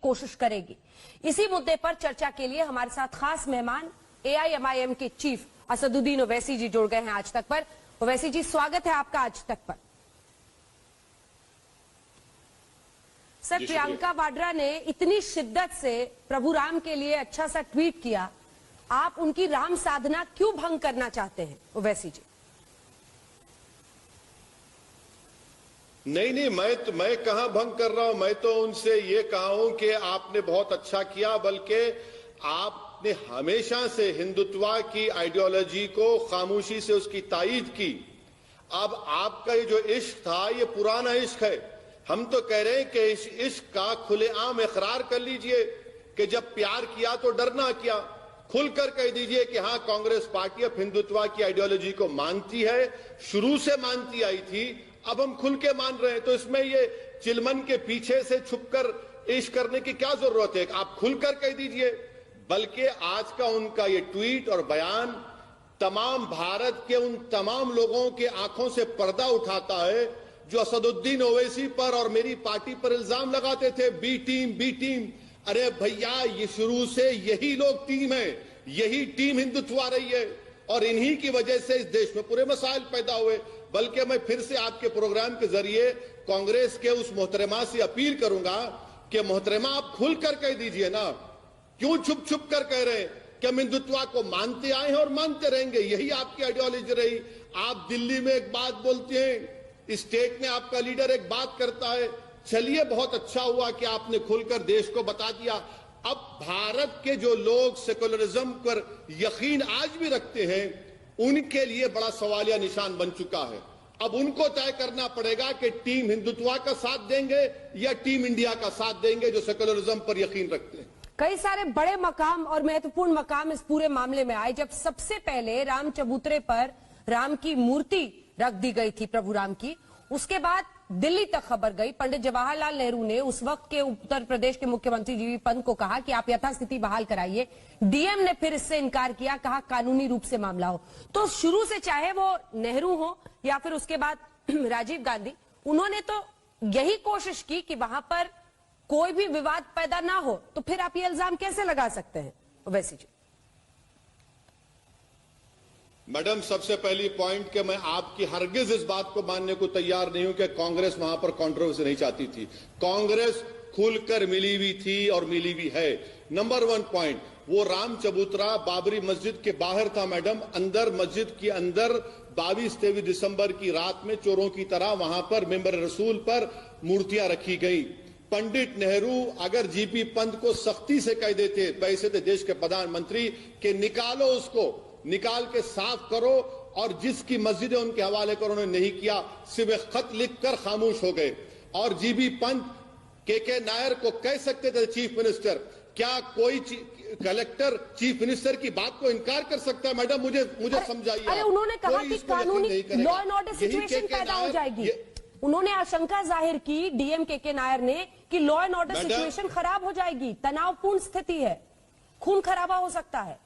कोशिश करेगी। इसी मुद्दे पर चर्चा के लिए हमारे साथ खास मेहमान AIMIM के चीफ असदुद्दीन ओवैसी जी जुड़ गए हैं आज तक पर। ओवैसी जी, स्वागत है आपका आज तक पर। सर, प्रियंका वाड्रा ने इतनी शिद्दत से प्रभु राम के लिए अच्छा सा ट्वीट किया, आप उनकी राम साधना क्यों भंग करना चाहते हैं ओवैसी जी? नहीं, मैं कहां भंग कर रहा हूं। मैं तो उनसे ये कहा हूं कि आपने बहुत अच्छा किया, बल्कि आपने हमेशा से हिंदुत्व की आइडियोलॉजी को खामोशी से उसकी तायीद की। अब आपका ये जो इश्क था, ये पुराना इश्क है। हम तो कह रहे हैं कि इस इश्क का खुलेआम इकरार कर लीजिए कि जब प्यार किया तो डरना क्या। खुलकर कह दीजिए कि हाँ, कांग्रेस पार्टी अब हिंदुत्व की आइडियोलॉजी को मानती है, शुरू से मानती आई थी, अब हम खुल के मान रहे हैं। तो इसमें ये चिलमन के पीछे से छुपकर इश्क करने की क्या जरूरत है? आप खुलकर कह दीजिए। बल्कि आज का उनका ये ट्वीट और बयान तमाम भारत के उन तमाम लोगों के आंखों से पर्दा उठाता है जो असदुद्दीन ओवैसी पर और मेरी पार्टी पर इल्जाम लगाते थे, बी टीम। अरे भैया, ये शुरू से यही लोग टीम है, यही टीम हिंदुत्व रही है और इन्हीं की वजह से इस देश में पूरे मसाइल पैदा हुए। बल्कि मैं फिर से आपके प्रोग्राम के जरिए कांग्रेस के उस मोहतरमा से अपील करूंगा कि मोहतरमा, आप खुलकर कह दीजिए ना, क्यों छुप कर कह रहे हैं कि हम हिंदुत्व को मानते आए हैं और मानते रहेंगे, यही आपकी आइडियोलॉजी रही। आप दिल्ली में एक बात बोलते हैं, स्टेट में आपका लीडर एक बात करता है। चलिए, बहुत अच्छा हुआ कि आपने खुलकर देश को बता दिया। अब भारत के जो लोग सेकुलरिज्म पर यकीन आज भी रखते हैं, उनके लिए बड़ा सवालिया निशान बन चुका है। अब उनको तय करना पड़ेगा कि टीम हिंदुत्व का साथ देंगे या टीम इंडिया का साथ देंगे जो सेकुलरिज्म पर यकीन रखते हैं। कई सारे बड़े मकाम और महत्वपूर्ण मकाम इस पूरे मामले में आए। जब सबसे पहले राम चबूतरे पर राम की मूर्ति रख दी गई थी, प्रभु राम की, उसके बाद दिल्ली तक खबर गई। पंडित जवाहरलाल नेहरू ने उस वक्त के उत्तर प्रदेश के मुख्यमंत्री जीवी पंत को कहा कि आप यथास्थिति बहाल कराइए। डीएम ने फिर इससे इनकार किया, कहा कानूनी रूप से मामला हो। तो शुरू से चाहे वो नेहरू हो या फिर उसके बाद राजीव गांधी, उन्होंने तो यही कोशिश की कि वहां पर कोई भी विवाद पैदा ना हो। तो फिर आप ये इल्जाम कैसे लगा सकते हैं ओवैसी जी? मैडम, सबसे पहली पॉइंट कि मैं आपकी हरगिज इस बात को मानने को तैयार नहीं हूं कि कांग्रेस वहां पर कंट्रोवर्सी नहीं चाहती थी। कांग्रेस खुलकर मिली हुई थी और मिली हुई है। नंबर 1 पॉइंट, वो राम चबूतरा बाबरी मस्जिद के बाहर था मैडम। अंदर मस्जिद के अंदर 22-23 दिसंबर की रात में चोरों की तरह वहां पर मेंबर रसूल पर मूर्तियां रखी गई। पंडित नेहरू अगर जीपी पंत को सख्ती से कह देते, वैसे थे देश के प्रधानमंत्री, कि निकालो उसको, निकाल के साफ करो, और जिसकी मस्जिद है उनके हवाले करो, उन्होंने नहीं किया, सिर्फ खत लिखकर खामोश हो गए। और जीबी पंत के नायर को कह सकते थे चीफ मिनिस्टर। क्या कोई कलेक्टर चीफ मिनिस्टर की बात को इनकार कर सकता है? मैडम, मुझे समझाइए। अरे उन्होंने कहा कि कानूनी लॉ एंड ऑर्डर सिचुएशन पैदा हो जाएगी। उन्होंने आशंका जाहिर की, डीएम के नायर ने, कि लॉ एंड ऑर्डर सिचुएशन खराब हो जाएगी, तनावपूर्ण स्थिति है, खून खराबा हो सकता है।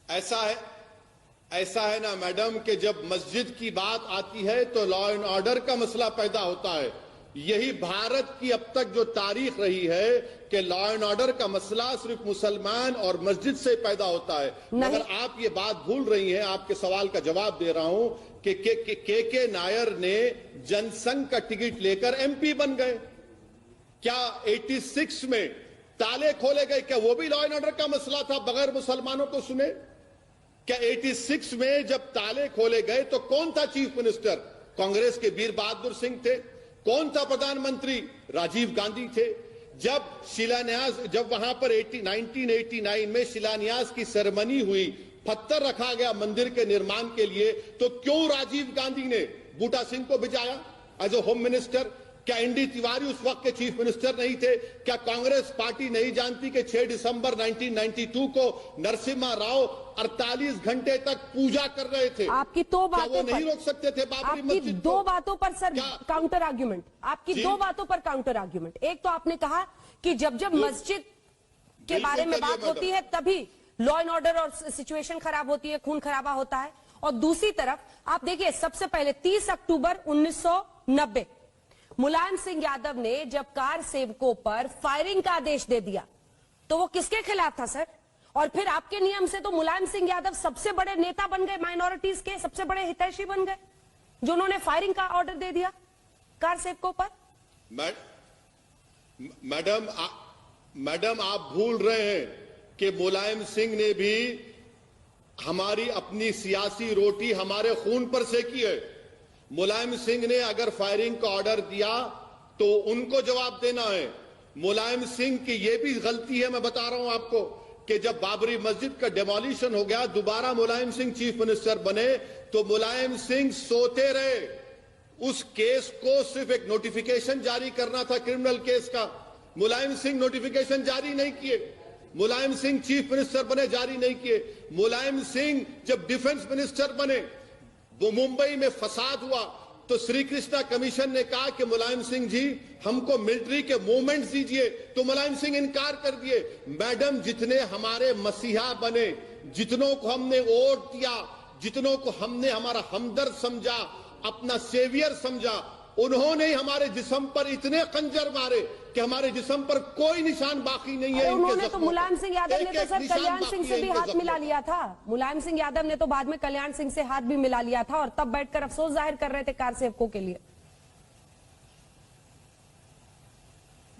ऐसा है ना मैडम कि जब मस्जिद की बात आती है तो लॉ एंड ऑर्डर का मसला पैदा होता है। यही भारत की अब तक जो तारीख रही है कि लॉ एंड ऑर्डर का मसला सिर्फ मुसलमान और मस्जिद से पैदा होता है। मगर आप ये बात भूल रही हैं। आपके सवाल का जवाब दे रहा हूं कि के नायर ने जनसंघ का टिकट लेकर एमपी बन गए। क्या 86 में ताले खोले गए? क्या वो भी लॉ एंड ऑर्डर का मसला था, बगैर मुसलमानों को सुने? क्या 86 में जब ताले खोले गए तो कौन था चीफ मिनिस्टर? कांग्रेस के वीर बहादुर सिंह थे। कौन था प्रधानमंत्री? राजीव गांधी थे। जब वहां पर 1989 में शिलान्यास की सेरेमनी हुई, पत्थर रखा गया मंदिर के निर्माण के लिए, तो क्यों राजीव गांधी ने बूटा सिंह को भिजाया एज ए होम मिनिस्टर? क्या एनडी तिवारी उस वक्त के चीफ मिनिस्टर नहीं थे? क्या कांग्रेस पार्टी नहीं जानती कि 6 दिसंबर 1992 को नरसिम्हा राव 48 घंटे तक पूजा कर रहे थे? आपकी दो बातों नहीं रोक सकते थे बाबरी मस्जिद को? दो बातों पर सर काउंटर आर्ग्यूमेंट, आपकी दो बातों पर काउंटर आर्ग्यूमेंट। एक तो आपने कहा कि जब मस्जिद के बारे में बात होती है तभी लॉ एंड ऑर्डर और सिचुएशन खराब होती है, खून खराबा होता है। और दूसरी तरफ आप देखिए, सबसे पहले 30 अक्टूबर 1990 मुलायम सिंह यादव ने जब कार सेवकों पर फायरिंग का आदेश दे दिया तो वो किसके खिलाफ था सर? और फिर आपके नियम से तो मुलायम सिंह यादव सबसे बड़े नेता बन गए, माइनॉरिटीज के सबसे बड़े हितैषी बन गए, जो उन्होंने फायरिंग का ऑर्डर दे दिया कार सेवकों पर। मैडम आप भूल रहे हैं कि मुलायम सिंह ने भी हमारी अपनी सियासी रोटी हमारे खून पर सेकी है। मुलायम सिंह ने अगर फायरिंग का ऑर्डर दिया तो उनको जवाब देना है। मुलायम सिंह की यह भी गलती है, मैं बता रहा हूं आपको, कि जब बाबरी मस्जिद का डेमोलिशन हो गया, दोबारा मुलायम सिंह चीफ मिनिस्टर बने तो मुलायम सिंह सोते रहे। उस केस को सिर्फ एक नोटिफिकेशन जारी करना था, क्रिमिनल केस का। मुलायम सिंह नोटिफिकेशन जारी नहीं किए। मुलायम सिंह चीफ मिनिस्टर बने, जारी नहीं किए। मुलायम सिंह जब डिफेंस मिनिस्टर बने, वो मुंबई में फसाद हुआ तो श्री कृष्णा कमीशन ने कहा कि मुलायम सिंह जी हमको मिलिट्री के मूवमेंट्स दीजिए, तो मुलायम सिंह इनकार कर दिए। मैडम, जितने हमारे मसीहा बने, जितनों को हमने वोट दिया, जितनों को हमने हमारा हमदर्द समझा, अपना सेवियर समझा, उन्होंने हमारे जिस्म पर इतने खंजर मारे कि हमारे जिस्म पर कोई निशान बाकी नहीं है। उन्होंने तो मुलायम सिंह यादव ने तो सर कल्याण सिंह से भी हाथ मिला लिया था। मुलायम सिंह यादव ने तो बाद में कल्याण सिंह से हाथ भी मिला लिया था और तब बैठकर अफसोस जाहिर कर रहे थे कार सेवकों के लिए।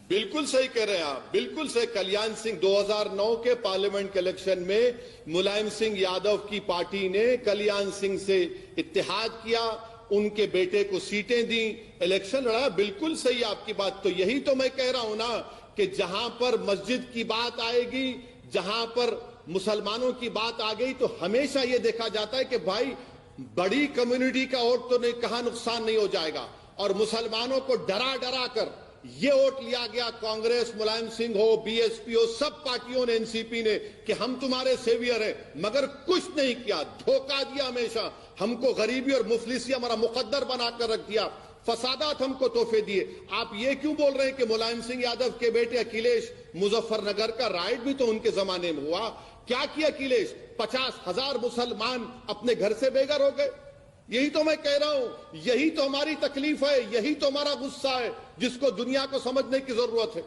बिल्कुल सही कह रहे हैं आप, बिल्कुल सही। कल्याण सिंह 2009 के पार्लियामेंट के इलेक्शन में मुलायम सिंह यादव की पार्टी ने कल्याण सिंह से इत्तेहाद किया, उनके बेटे को सीटें दी, इलेक्शन लड़ा। बिल्कुल सही आपकी बात। तो यही तो मैं कह रहा हूं ना कि जहां पर मस्जिद की बात आएगी, जहां पर मुसलमानों की बात आ गई, तो हमेशा यह देखा जाता है कि भाई बड़ी कम्युनिटी का वोट तो नहीं, कहां नुकसान नहीं हो जाएगा। और मुसलमानों को डरा डरा कर ये वोट लिया गया। कांग्रेस, मुलायम सिंह हो, बीएसपी हो, सब पार्टियों ने, एनसीपी ने, कि हम तुम्हारे सेवियर हैं, मगर कुछ नहीं किया, धोखा दिया। हमेशा हमको गरीबी और मुफलिसी हमारा मुकद्दर बनाकर रख दिया, फसादात हमको तोहफे दिए। आप ये क्यों बोल रहे हैं कि मुलायम सिंह यादव के बेटे अखिलेश, मुजफ्फरनगर का राइट भी तो उनके जमाने में हुआ। क्या किया अखिलेश? 50,000 मुसलमान अपने घर से बेघर हो गए। यही तो मैं कह रहा हूं, यही तो हमारी तकलीफ है, यही तो हमारा गुस्सा है, जिसको दुनिया को समझने की जरूरत है।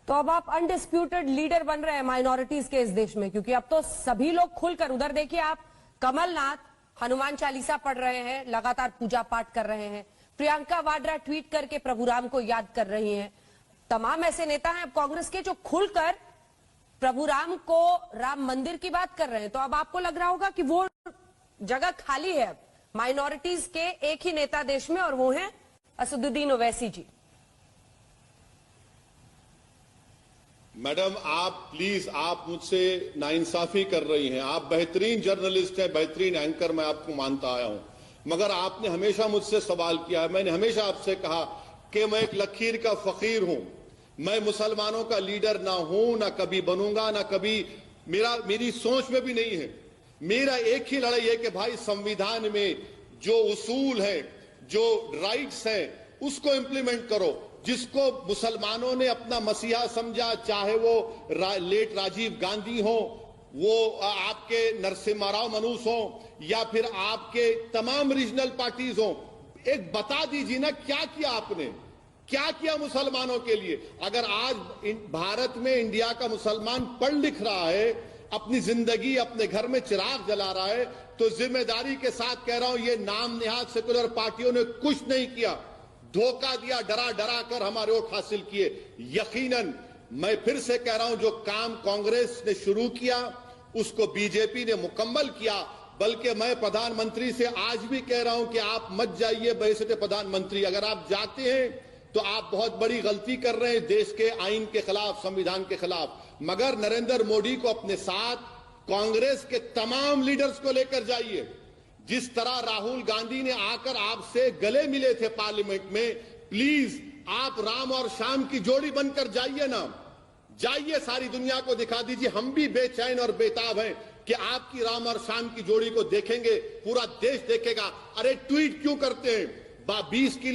तो अब आप अनडिस्प्यूटेड लीडर बन रहे हैं माइनॉरिटीज के इस देश में, क्योंकि अब तो सभी लोग खुलकर, उधर देखिए आप, कमलनाथ हनुमान चालीसा पढ़ रहे हैं, लगातार पूजा पाठ कर रहे हैं, प्रियंका वाड्रा ट्वीट करके प्रभु राम को याद कर रही हैं। तमाम ऐसे नेता हैं अब कांग्रेस के जो खुलकर प्रभु राम को, राम मंदिर की बात कर रहे हैं। तो अब आपको लग रहा होगा कि वो जगह खाली है अब माइनॉरिटीज के एक ही नेता देश में, और वो हैं असदुद्दीन ओवैसी जी। मैडम आप प्लीज, आप मुझसे नाइंसाफी कर रही हैं। आप बेहतरीन जर्नलिस्ट हैं, बेहतरीन एंकर, मैं आपको मानता आया हूं, मगर आपने हमेशा मुझसे सवाल किया है। मैंने हमेशा आपसे कहा कि मैं एक लकीर का फकीर हूं, मैं मुसलमानों का लीडर ना हूं, ना कभी बनूंगा, ना कभी मेरी सोच में भी नहीं है। मेरा एक ही लड़ाई है कि भाई संविधान में जो उसूल है, जो राइट्स हैं, उसको इंप्लीमेंट करो। जिसको मुसलमानों ने अपना मसीहा समझा, चाहे वो लेट राजीव गांधी हो, वो आपके नरसिम्हा राव मनूस हो, या फिर आपके तमाम रीजनल पार्टीज हो, एक बता दीजिए ना क्या किया आपने, क्या किया मुसलमानों के लिए। अगर आज भारत में इंडिया का मुसलमान पढ़ लिख रहा है, अपनी जिंदगी अपने घर में चिराग जला रहा है, तो जिम्मेदारी के साथ कह रहा हूं, ये नाम निहाद सेकुलर पार्टियों ने कुछ नहीं किया, धोखा दिया, डरा डरा कर हमारे वोट हासिल किए। यकीनन मैं फिर से कह रहा हूं, जो काम कांग्रेस ने शुरू किया उसको बीजेपी ने मुकम्मल किया। बल्कि मैं प्रधानमंत्री से आज भी कह रहा हूं कि आप मत जाइए बहैसियत प्रधानमंत्री। अगर आप जाते हैं तो आप बहुत बड़ी गलती कर रहे हैं, देश के आईन के खिलाफ, संविधान के खिलाफ। मगर नरेंद्र मोदी को अपने साथ कांग्रेस के तमाम लीडर्स को लेकर जाइए। जिस तरह राहुल गांधी ने आकर आपसे गले मिले थे पार्लियामेंट में, प्लीज आप राम और श्याम की जोड़ी बनकर जाइए ना, जाइए, सारी दुनिया को दिखा दीजिए। हम भी बेचैन और बेताब हैं कि आपकी राम और श्याम की जोड़ी को देखेंगे, पूरा देश देखेगा। अरे ट्वीट क्यों करते हैं? 20 किलो